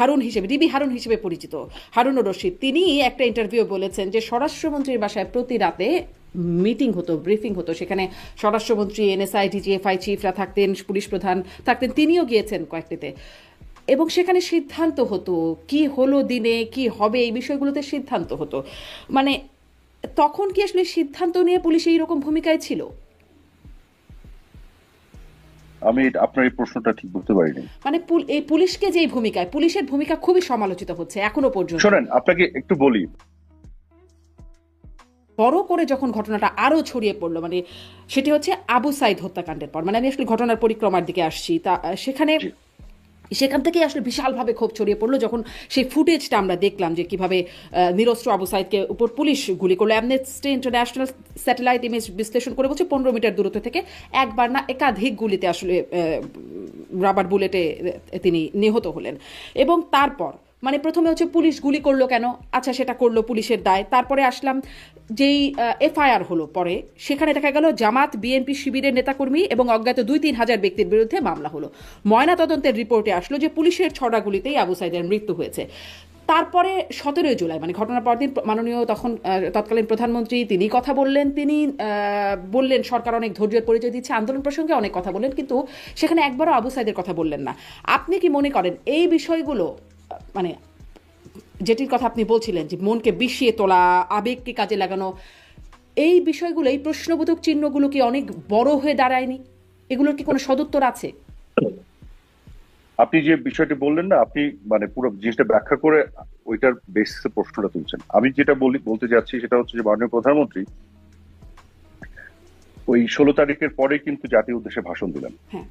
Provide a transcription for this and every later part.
হারুন হিসেবে, ডিবি হারুন হিসেবে পরিচিত হারুনুর রশিদ, তিনি একটা ইন্টারভিউ বলেছেন যে স্বরাষ্ট্রমন্ত্রীর বাসায় প্রতি রাতে মিটিং হতো, ব্রিফিং হতো, সেখানে স্বরাষ্ট্রমন্ত্রী, এনএসআই, ডিজিএফআই চিফরা থাকতেন, পুলিশ প্রধান থাকতেন, তিনিও গিয়েছেন কয়েকটিতে, এবং সেখানে সিদ্ধান্ত হতো কি হলো দিনে, কি হবে, এই বিষয়গুলোতে সিদ্ধান্ত হতো। মানে তখন কি আসলে সিদ্ধান্ত নিয়ে পুলিশ এইরকম ভূমিকায় ছিল? আমি আপনার এই প্রশ্নটা ঠিক বুঝতে পারিনি। মানে এই পুলিশকে যে ভূমিকায়, পুলিশের ভূমিকা খুবই সমালোচিত হচ্ছে এখনো পর্যন্ত। শোনেন, আপনাকে একটু বলি। বড় করে যখন ঘটনাটা আরো ছড়িয়ে পড়লো, মানে সেটি হচ্ছে আবু সাইদ হত্যাকাণ্ডের পর, মানে আমি আসলে ঘটনার পরিক্রমার দিকে আসছি, তা সেখানে জি। সেখান থেকে আসলে বিশালভাবে ক্ষোভ ছড়িয়ে পড়লো যখন সেই ফুটেজটা আমরা দেখলাম যে কিভাবে নিরস্ত্র আবু সাইদকে উপর পুলিশ গুলি করলো। অ্যামনেস্টি ইন্টারন্যাশনাল স্যাটেলাইট ইমেজ বিশ্লেষণ করে বলছে 15 মিটার দূরত্ব থেকে একবার না একাধিক গুলিতে আসলে রাবার বুলেটে তিনি নিহত হলেন। এবং তারপর মানে প্রথমে হচ্ছে পুলিশ গুলি করলো কেন, আচ্ছা সেটা করলো, পুলিশের দায়। তারপরে আসলাম যেই এফআইআর হলো পরে, সেখানে দেখা গেল জামাত বিএনপি শিবিরের নেতাকর্মী এবং অজ্ঞাত 2-3 হাজার ব্যক্তির বিরুদ্ধে মামলা হলো। ময়না তদন্তের রিপোর্টে আসলো যে পুলিশের 6টা গুলিতেই আবু সাইদের মৃত্যু হয়েছে। তারপরে 17 জুলাই মানে ঘটনার পরদিন মাননীয় তখন তৎকালীন প্রধানমন্ত্রী তিনি কথা বললেন, তিনি বললেন সরকার অনেক ধৈর্যের পরিচয় দিচ্ছে, আন্দোলন প্রসঙ্গে অনেক কথা বললেন, কিন্তু সেখানে একবারও আবু সাইদের কথা বললেন না। আপনি কি মনে করেন এই বিষয়গুলো, মানে যেটির কথা আপনি বলছিলেন যে মনকে বিষিয়ে তোলা, আবেগকে কাজে লাগানো, এই বিষয়গুলো, এই প্রশ্নবোধক চিহ্নগুলো কি অনেক বড় হয়ে দাঁড়ায়নি? এগুলোর কি কোনো সদুত্তর আছে? আপনি যে বিষয়টি বললেন না, আপনি মানে পুরো জিনিসটা ব্যাখ্যা করে ওইটার বেসিসে প্রশ্নটা তুলছেন। আমি যেটা বলতে যাচ্ছি সেটা হচ্ছে যে মাননীয় প্রধানমন্ত্রী ওই 16 তারিখের পরে কিন্তু জাতীয় উদ্দেশ্যে ভাষণ দিলেন, হ্যাঁ।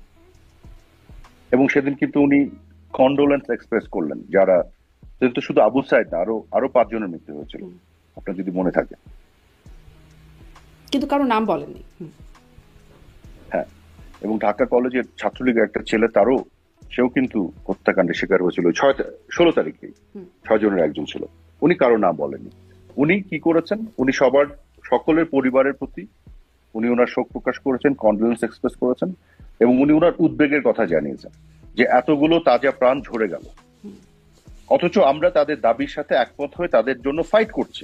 এবং সেদিন কিন্তু উনি কন্ডোলেন্স এক্সপ্রেস করলেন যারা, সেদিন তো শুধু আবু সাইদ না, আরো আরো 5 জনের মৃত্যু হয়েছিল, আপনার যদি মনে থাকে। কিন্তু কারো নাম বলেননি। হ্যাঁ, এবং ঢাকা কলেজের ছাত্রলীগের একটা ছেলে, তারও সেও কিন্তু হত্যাকাণ্ডের শিকার হয়েছিল 16 তারিখে। 6 জনের একজন ছিল। উনি কারো নাম বলেননি। উনি কি করেছেন, উনি সকলের পরিবারের প্রতি উনি ওনার শোক প্রকাশ করেছেন, কন্ডোলেন্স এক্সপ্রেস করেছেন, এবং উনি ওনার উদ্বেগের কথা জানিয়েছেন যে এতগুলো তাজা প্রাণ ঝরে গেল, অথচ আমরা তাদের দাবির সাথে একমত হয়ে তাদের জন্য ফাইট করছি।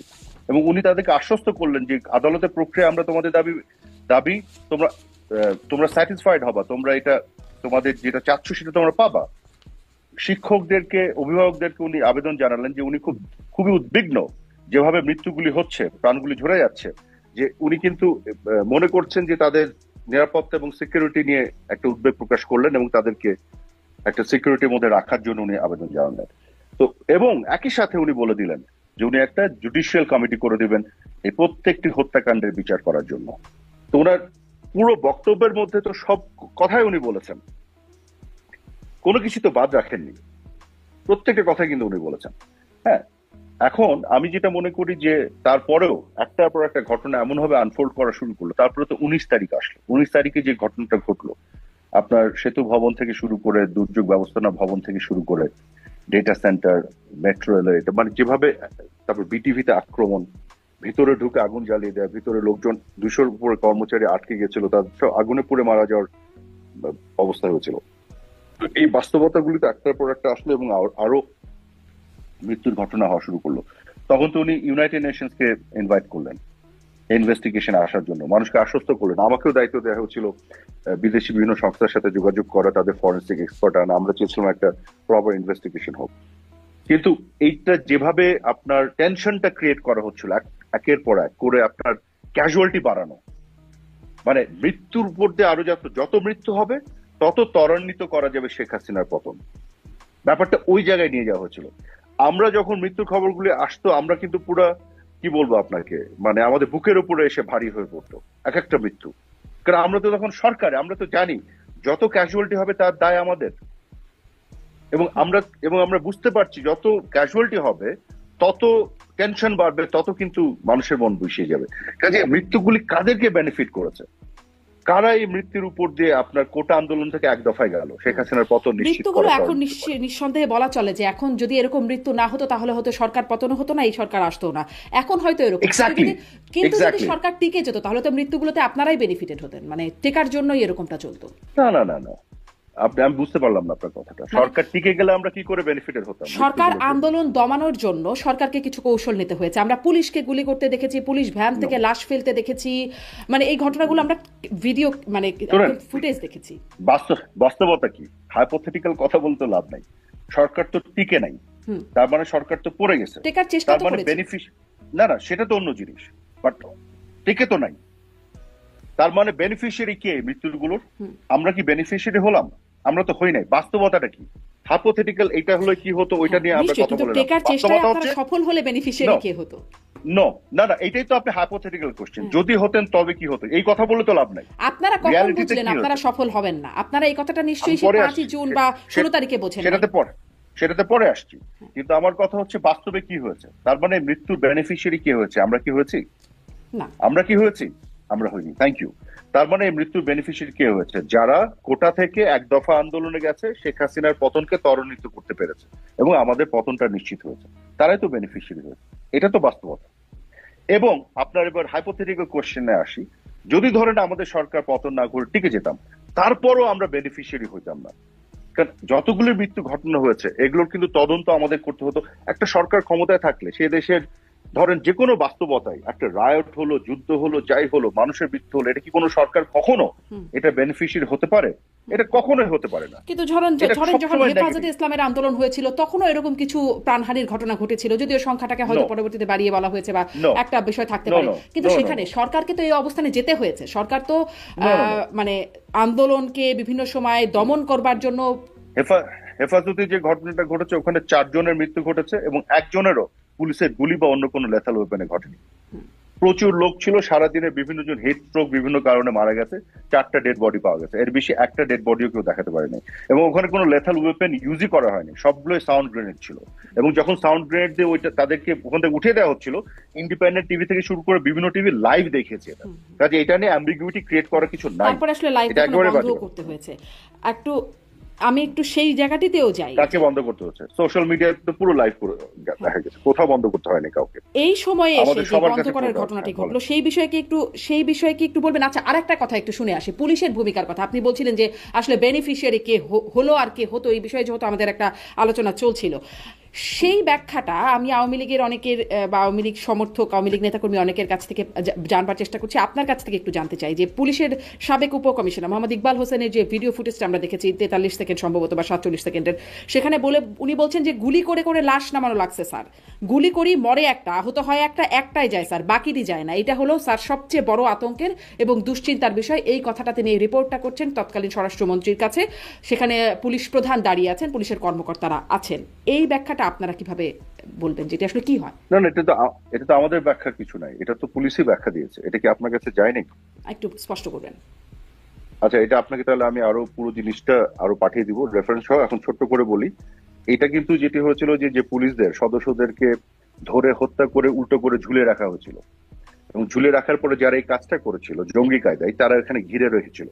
এবং উনি তাদেরকে আশ্বস্ত করলেন যে আদালতের প্রক্রিয়া আমরা তোমাদের দাবি তোমরা তোমরা স্যাটিসফাইড হবা, তোমরা এটা তোমাদের যেটা চাচ্ছ সেটা তোমরা পাবা। শিক্ষকদেরকে, অভিভাবকদেরকে উনি আবেদন জানালেন যে উনি খুবই উদ্বিগ্ন যেভাবে মৃত্যুগুলি হচ্ছে, প্রাণগুলি ঝরে যাচ্ছে, যে উনি কিন্তু মনে করছেন যে তাদের নিরাপত্তা এবং সিকিউরিটি নিয়ে একটা উদ্বেগ প্রকাশ করলেন, এবং তাদেরকে একটা সিকিউরিটির মধ্যে রাখার জন্য উনি আবেদন জানালেন। তো এবং একই সাথে উনি বলে দিলেন যে উনি একটা জুডিশিয়াল কমিটি করে দিবেন এই প্রত্যেকটি হত্যাকাণ্ডের বিচার করার জন্য। তো ওনার পুরো বক্তব্যের মধ্যে তো সব কথাই উনি বলেছেন, কোনো কিছু তো বাদ রাখেননি, প্রত্যেকটা কথাই কিন্তু উনি বলেছেন। হ্যাঁ, এখন আমি যেটা মনে করি যে তারপরেও একটার পর একটা ঘটনা এমন ভাবে আনফোল্ড করা শুরু করলো, তারপরে তো 19 তারিখ আসলো। 19 তারিখে যে ঘটনাটা ঘটলো, আপনার সেতু ভবন থেকে শুরু করে, দুর্যোগ ব্যবস্থাপনা ভবন থেকে শুরু করে, ডেটা সেন্টার, মেট্রো রেল, এটা মানে যেভাবে, তারপর বিটিভিতে আক্রমণ, ভিতরে ঢুকে আগুন জ্বালিয়ে দেয়, ভিতরে লোকজন 200-র উপরে কর্মচারী আটকে গেছিল, তাদের সব আগুনে পুড়ে মারা যাওয়ার অবস্থা হয়েছিল। এই বাস্তবতাগুলি তো একটার পর একটা আসলো, এবং আরো মৃত্যুর ঘটনা হওয়া শুরু করলো। তখন তো উনি ইউনাইটেড নেশনসকে ইনভাইট করলেন ইনভেস্টিগেশন আসার জন্য, মানুষকে আশ্বস্ত করলেন। আমাকেও দায়িত্ব দেওয়া হয়েছিল বিদেশি বিভিন্ন সংস্থার সাথে যোগাযোগ করা, তাদের ফরেন্সিক এক্সপার্ট আনা, আমরা চেয়েছিলাম একটা প্রপার ইনভেস্টিগেশন হোক। কিন্তু এইটা যেভাবে আপনার টেনশনটা ক্রিয়েট করা হচ্ছিল একের পর এক করে, আপনার ক্যাজুয়ালিটি বাড়ানো, মানে মৃত্যুর উপর দিয়ে আরো যত মৃত্যু হবে তত ত্বরান্বিত করা যাবে শেখ হাসিনার পতন, ব্যাপারটা ওই জায়গায় নিয়ে যাওয়া হয়েছিল। আমরা যখন মৃত্যুর খবরগুলি আসতো, আমরা কিন্তু পুরা, কি বলবো আপনাকে, মানে আমাদের বুকের উপরে এসে ভারী হয়ে পড়তো এক একটা মৃত্যু। কারণ আমরা তো তখন সরকারে, আমরা তো জানি যত ক্যাজুয়ালিটি হবে তার দায় আমাদের, এবং আমরা বুঝতে পারছি যত ক্যাজুয়ালিটি হবে তত টেনশন বাড়বে, তত কিন্তু মানুষের মন বিষিয়ে যাবে। কাজে মৃত্যুগুলি কাদেরকে বেনিফিট করেছে, কারা এই মৃত্যুর উপর দিয়ে আপনার কোটা আন্দোলন থেকে এক দফায় গেল শেখ হাসিনার পতন নিশ্চিত মৃত্যুগুলো করা? এখন নিঃসন্দেহে বলা চলে যে এখন যদি এরকম মৃত্যু না হতো তাহলে হয়তো সরকার পতন হতো না, এই সরকার আসতো না। এখন হয়তো এরকম, কিন্তু যদি সরকার টিকে যেত তাহলে তো মৃত্যুগুলোতে আপনারাই বেনিফিটেড হতেন, মানে টেকার জন্যই এরকমটা চলতো। না না না না, আমি বুঝতে পারলাম না আপনার কথাটা। সরকার টিকে গেলে আমরা কি করে বেনিফিটেড হতাম? সরকার আন্দোলন দমানোর জন্য সরকারকে কিছু কৌশল নিতে হয়েছে। আমরা পুলিশকে গুলি করতে দেখেছি, পুলিশ ভ্যান থেকে লাশ ফেলতে দেখেছি, মানে এই ঘটনাগুলো আমরা ভিডিও মানে ফুটেজ দেখেছি। বাস্তবতা কি? হাইপোথেটিক্যাল কথা বলতে লাভ নাই। সরকার তো টিকে নাই, তার মানে সরকার তো পড়ে গেছে। টেকার চেষ্টা তার তো মানে করেছে। না সেটা তো অন্য জিনিস, বাট টিকে তো নাই। তার মানে বেনিফিশিয়ারি কে মৃত্যুগুলোর? আমরা কি বেনিফিশিয়ারি হলাম? আমরা তো হই নাই। বাস্তবতাটা কি? হাইপোথেটিক্যাল এটা হলো কি হতো ওইটা নিয়ে আমরা কথা বললাম। টেকার চেষ্টায় আপনারা সফল হলে বেনিফিশিয়ারি কে হতো? না এটাই তো আপনি হাইপোথেটিক্যাল কোশ্চেন। যদি হতেন তবে কি হতো, এই কথা বলে তো লাভ নাই। আপনারা কখন বুঝলেন আপনারা সফল হবেন না? আপনারা এই কথাটা নিশ্চয়ই 5 জুন বা 16 তারিখে বোঝেন। সেটাতে পরে আসছি, কিন্তু আমার কথা হচ্ছে বাস্তবে কি হয়েছে। তার মানে মৃত্যুর বেনিফিশিয়ারি কে হয়েছে? আমরা কি হয়েছি? না। আমরা কি হয়েছি? আমরা হইনি। Thank you. তার মানে মৃত্যুর বেনিফিশিয়ারি কে হয়েছে? যারা কোটা থেকে এক দফা আন্দোলনে গেছে, শেখ হাসিনার পতনকে ত্বরান্বিত করতে পেরেছে এবং আমাদের পতনটা নিশ্চিত হয়েছে, তারাই তো বেনিফিশিয়ারি হয়েছে। এটা তো বাস্তবতা। এবং আপনার এবার হাইপোথেটিক্যাল কোশ্চেনে আসি, যদি ধরেন আমাদের সরকার পতন না করে টিকে যেতাম, তারপরও আমরা বেনিফিশিয়ারি হইতাম না। কারণ যতগুলো মৃত্যু ঘটনা হয়েছে এগুলোর কিন্তু তদন্ত আমাদের করতে হতো। একটা সরকার ক্ষমতায় থাকলে সে দেশের ধরেন যে কোনো বাস্তবতায় একটা রায়ট হলো, যুদ্ধ হলো, যাই হলো, মানুষের মৃত্যু হলো, এটা কি কোনো সরকার কখনো এটা বেনিফিশিয়ারি হতে পারে? এটা কখনোই হতে পারে না। কিন্তু ধরেন যখন হেফাজতে ইসলামের আন্দোলন হয়েছিল তখনও এরকম কিছু প্রাণহানির ঘটনা ঘটেছিল, যদিও সংখ্যাটাকে হয়তো পরবর্তীতে বাড়িয়ে বলা হয়েছে বা একটা বিষয় থাকতে পারে, কিন্তু সেখানে সরকারকে তো এই অবস্থানে যেতে হয়েছে। সরকার তো মানে আন্দোলনকে বিভিন্ন সময় দমন করবার জন্য হেফাজতে যে ঘটনাটা ঘটেছে ওখানে 4 জনের মৃত্যু ঘটেছে এবং একজনেরও পুলিশের গুলি বা অন্য কোনো লেথাল ওয়েপনে ঘটেনি। প্রচুর লোক ছিল, সারাদিনে বিভিন্ন জন হিট স্ট্রোক বিভিন্ন কারণে মারা গেছে। 4টা ডেড বডি পাওয়া গেছে, এর বেশি একটা ডেড বডিও কেউ দেখাতে পারেনি। এবং ওখানে কোনো লেথাল ওয়েপেন ইউজই করা হয়নি, সবগুলোই সাউন্ড গ্রেনেড ছিল। এবং যখন সাউন্ড গ্রেনেড দিয়ে ওইটা তাদেরকে ওখান থেকে উঠিয়ে দেওয়া হচ্ছিল, ইন্ডিপেন্ডেন্ট টিভি থেকে শুরু করে বিভিন্ন টিভি লাইভ দেখিয়েছে এটা। কাজে এটা নিয়ে অ্যাম্বিগুইটি ক্রিয়েট করার কিছু নাই। তারপর আসলে লাইভ বন্ধ করতে হয়েছে। আমি একটু সেই জায়গাটিতেও যাই। কাকে বন্ধ করতে হচ্ছে? সোশ্যাল মিডিয়ায় তো পুরো লাইভ করে দেখা গেছে, কোথাও বন্ধ করতে হয়নি কাউকে। এই সময়ে এসে যে বন্ধ করার ঘটনাটি ঘটলো সেই বিষয়ে কি একটু বলবেন? আচ্ছা, আরেকটা কথা একটু শুনে আসি, পুলিশের ভূমিকার কথা। আপনি বলছিলেন যে আসলে বেনিফিশিয়ারি কে হলো আর কে হতো, এই বিষয়ে যেহেতু আমাদের একটা আলোচনা চলছিল, সেই ব্যাখ্যাটা আমি আওয়ামী লীগের অনেকের বা আওয়ামী লীগ সমর্থক, আওয়ামী লীগ নেতাকর্মী অনেকের কাছ থেকে জানবার চেষ্টা করছি। আপনার কাছ থেকে একটু জানতে চাই যে পুলিশের সাবেক উপকমিশনার মোহাম্মদ ইকবাল হোসেনের যে ভিডিও ফুটেজটা আমরা দেখেছি 43 সেকেন্ড সম্ভবত বা 47 সেকেন্ডের, সেখানে উনি বলছেন যে গুলি করে করে লাশ নামানো লাগছে স্যার, গুলি করি মরে একটা, আহত হয় একটাই যায় স্যার, বাকিটি যায় না। এটা হলো স্যার সবচেয়ে বড় আতঙ্কের এবং দুশ্চিন্তার বিষয়। এই কথাটা তিনি এই রিপোর্টটা করছেন তৎকালীন স্বরাষ্ট্রমন্ত্রীর কাছে, সেখানে পুলিশ প্রধান দাঁড়িয়ে আছেন, পুলিশের কর্মকর্তারা আছেন। এই ব্যাখ্যাটা আপনারা কিভাবে বলবেন, যেটা আসলে কি হয়? না এটা তো আমাদের ব্যাখ্যা কিছু নাই, এটা তো পুলিশই ব্যাখ্যা দিয়েছে। এটা কি আপনার কাছে যায়নি? একটু স্পষ্ট করবেন। আচ্ছা, এটা আপনাকে তাহলে আমি আরো পুরো জিনিসটা আরো পাঠিয়ে দিব রেফারেন্স সহ। এখন ছোট্ট করে বলি, এটা কিন্তু যেটি হয়েছিল যে পুলিশদের সদস্যদেরকে ধরে হত্যা করে উল্টো করে ঝুলে রাখা হয়েছিল এবং ঝুলে রাখার পরে যারা এই কাজটা করেছিল জঙ্গি কায়দায়, তারা এখানে ঘিরে রেখেছিল।